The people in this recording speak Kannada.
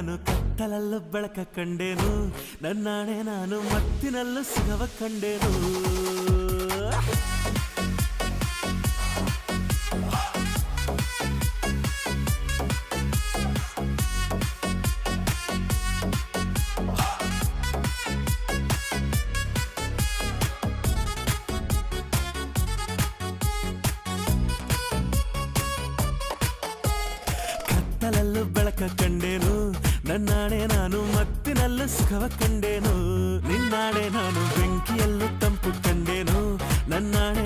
ನಾನು ಕತ್ತಲಲ್ಲೂ ಬೆಳಕ ಕಂಡೇನು ನನ್ನಾಣೆ ನಾನು ಮತ್ತಿನಲ್ಲೂ ಸುಖವ ಕಂಡೇನು ಕತ್ತಲಲ್ಲೂ ಬೆಳಕ ಕಂಡೇನು ನನ್ನಾಣೆ ನಾನು ಮತ್ತಿನಲ್ಲೂ ಸುಖವ ಕಂಡೇನು ನಿನ್ನಾಣೆ ನಾನು ಬೆಂಕಿಯಲ್ಲೂ ತಂಪು ಕಂಡೇನು ನನ್ನಾಣೆ